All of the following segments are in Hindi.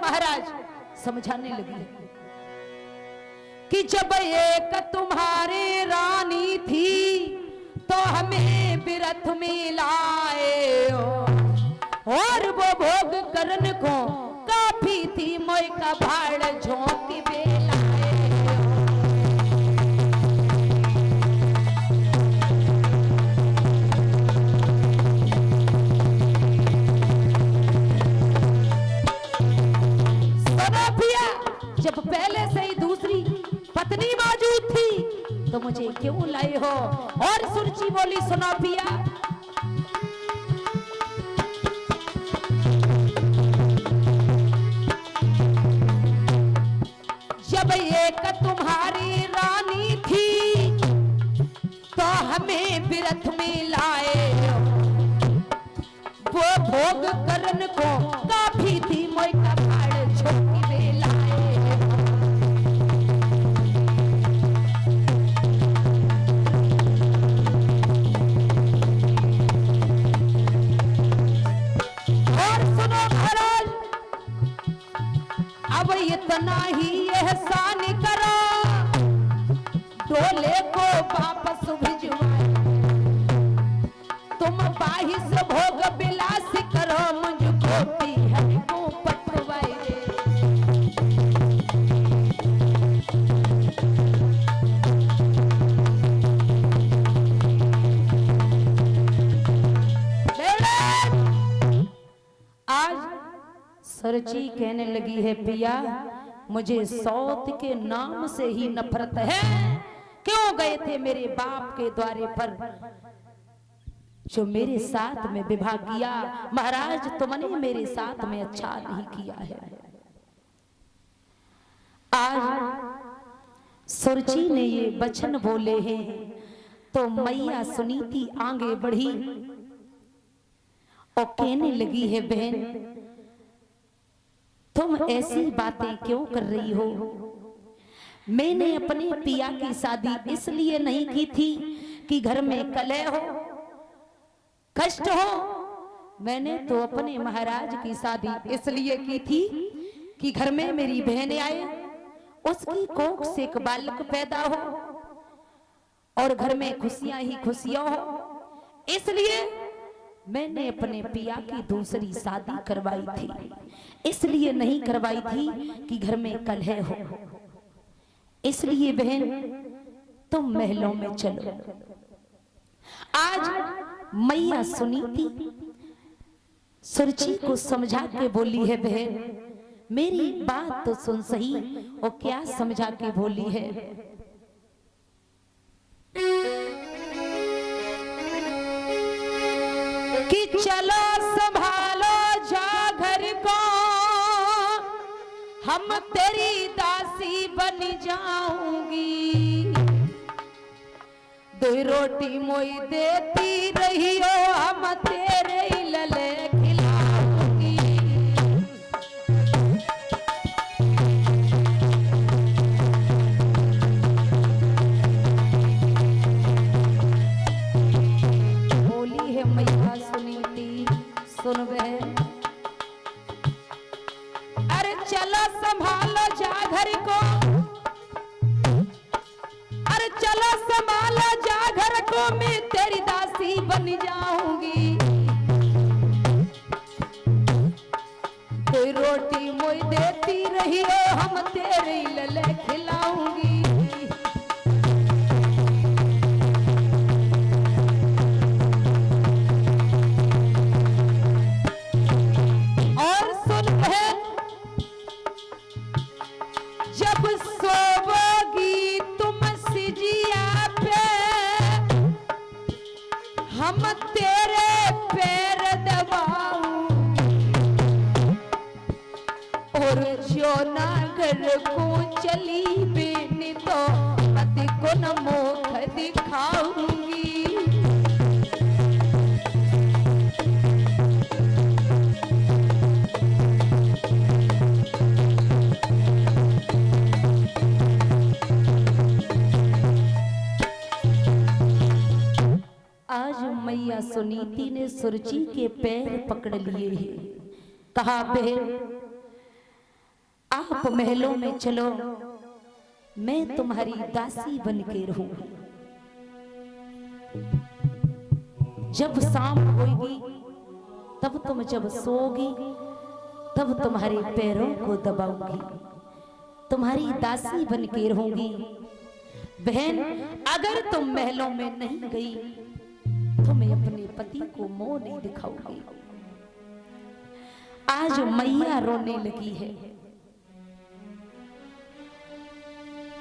महाराज समझाने लगी कि जब एक तुम्हारी रानी थी तो हमें बिरथ में लाए हो, और वो भोग करन को काफी थी मोय का भाड़ झोंकी बेलाए जब पहले से ही दूसरी पत्नी मौजूद थी तो मुझे क्यों लाए हो। और सुरची बोली सुनो पिया, जब एक तुम्हारी रानी थी तो हमें बिरथ में लाए हो, वो भोग करन को काफी थी मोय का भाड़ झोंकी बेलाए। और सुनो महाराज, अब इतना ही एहसान करो, डोले को वापस भिजवाए, तुम बाहिस भोग बिलास करो, मुझको पीहर को पटवाए। आज सरची कहने लगी है पिया, मुझे सौत के नाम से ही नफरत है। क्यों गए थे मेरे बाप के द्वारे पर जो मेरे साथ में विवाह किया। महाराज तुमने मेरे साथ में अच्छा नहीं किया है। आज सुरची ने ये वचन बोले हैं तो मैया सुनीति आगे बढ़ी और कहने लगी है बहन तुम ऐसी बातें क्यों कर रही हो। मैंने अपने पिया की शादी इसलिए नहीं की थी कि घर में कलह हो कष्ट हो। मैंने तो अपने महाराज की शादी इसलिए की थी कि घर में मेरी बहन आए, उसकी कोख से एक बालक पैदा हो और घर में खुशियां ही खुशियां हो। इसलिए मैंने अपने पिया की दूसरी शादी करवाई थी, इसलिए नहीं करवाई थी कि घर में कलह हो। इसलिए बहन तुम महलों में चलो। आज मैया सुनीति सुरची को समझा के बोली है बहन मेरी बात तो सुन सही। और क्या समझा के बोली है, कि चलो संभालो जा घर को, हम तेरी दासी बन जाऊंगी। दो रोटी मोई देती रही हो, हम तेरे ही लले खिलाऊंगी। बोली है मैया सुनीति सुन बहन, अरे चलो संभालो जा घर को, अरे चलो संभालो जा घर को, मैं तेरी दासी बन जाऊंगी। कोई रोटी मोई देती रही हो, हम तेरे लले खिलाऊंगी। और सुन बहन, जब सोवोगी तुम सिजिया पे, हम तेरे पैर दबाऊंगी। और जो नागर को चली बेनी तो पति को न मुख दिखाऊंगी। आज मैया सुनीति ने सुरची के पैर पकड़ लिए हैं, कहा बहन आप महलों में चलो, मैं तुम्हारी दासी बन के रहूंगी। जब शाम होगी तब तुम जब सोओगी तब तुम्हारे पैरों को दबाऊंगी, तुम्हारी दासी बन के रहूंगी। बहन, अगर तुम महलों में नहीं गई तो मैं अपने पति को मोह नहीं दिखाऊंगी। आज मैया रोने लगी है,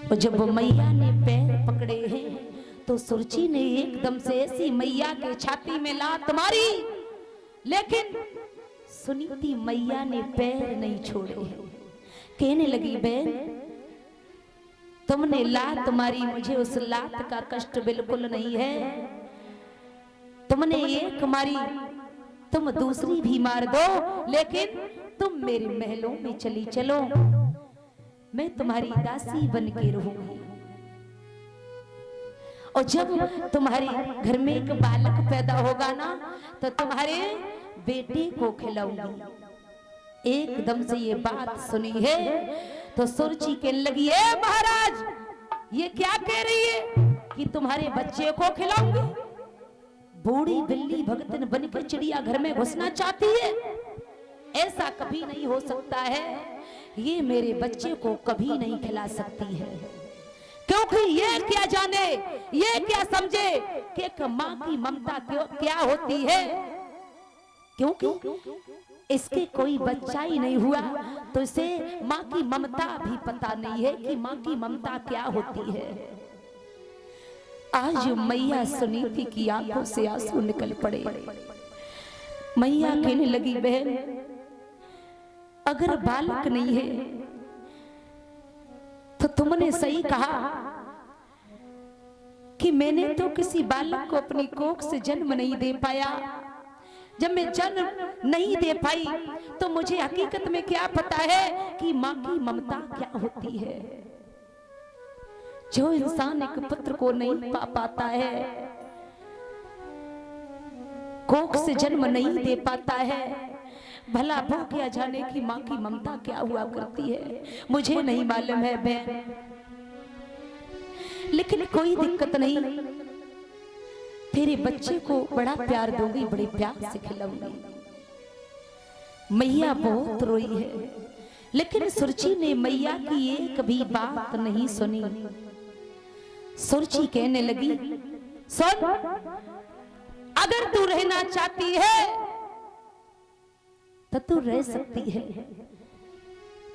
और जब मैया ने पैर पकड़े हैं तो सुरची ने एकदम से ऐसी मैया के छाती में लात मारी, लेकिन सुनीति मैया ने पैर नहीं छोड़े हैं। कहने लगी, बहन तुमने लात मारी, मुझे उस लात का कष्ट बिल्कुल नहीं है। तुमने एक मारी, तुम दूसरी भी मार दो, लेकिन तुम मेरे महलों में चली चलो, मैं तुम्हारी दासी बन के रहूंगी। और जब तुम्हारे घर में एक बालक पैदा होगा ना, तो तुम्हारे बेटे को खिलाऊंगी। एकदम से ये बात सुनी है तो सुरची कहने लगी, ए महाराज, ये क्या कह रही है कि तुम्हारे बच्चे को खिलाऊंगी? बूढ़ी बिल्ली भगतन बनकर चिड़िया घर में घुसना चाहती है? ऐसा कभी नहीं हो सकता है। ये मेरे बच्चे को कभी नहीं खिला सकती है, क्योंकि ये क्या जाने, ये क्या समझे कि एक माँ की ममता क्या होती है। क्योंकि इसके कोई बच्चा ही नहीं हुआ तो इसे माँ की ममता भी पता नहीं है कि माँ की ममता क्या होती है। आज मैया सुनीति की आंखों से आंसू निकल पड़े। मैया कहने लगी, बहन अगर बालक नहीं है तो तुमने सही कहा कि मैंने तो किसी बालक को अपनी कोख से जन्म नहीं दे पाया। जब मैं जन्म नहीं दे पाई तो मुझे हकीकत में क्या पता है कि माँ की ममता क्या होती है। जो इंसान एक पुत्र को नहीं पा पाता है, कोख से जन्म नहीं दे पाता है, भला वो क्या जाने कि माँ की ममता क्या हुआ करती है। मुझे नहीं मालूम है बहन, लेकिन कोई दिक्कत नहीं, तेरे बच्चे को बड़ा प्यार दूंगी, बड़े प्यार से खिलाऊंगी। मैया बहुत रोई है, लेकिन सुरची ने मैया की एक भी बात नहीं सुनी। सुरची कहने लगी, सुन, अगर तू रहना चाहती है तो तू रह सकती है,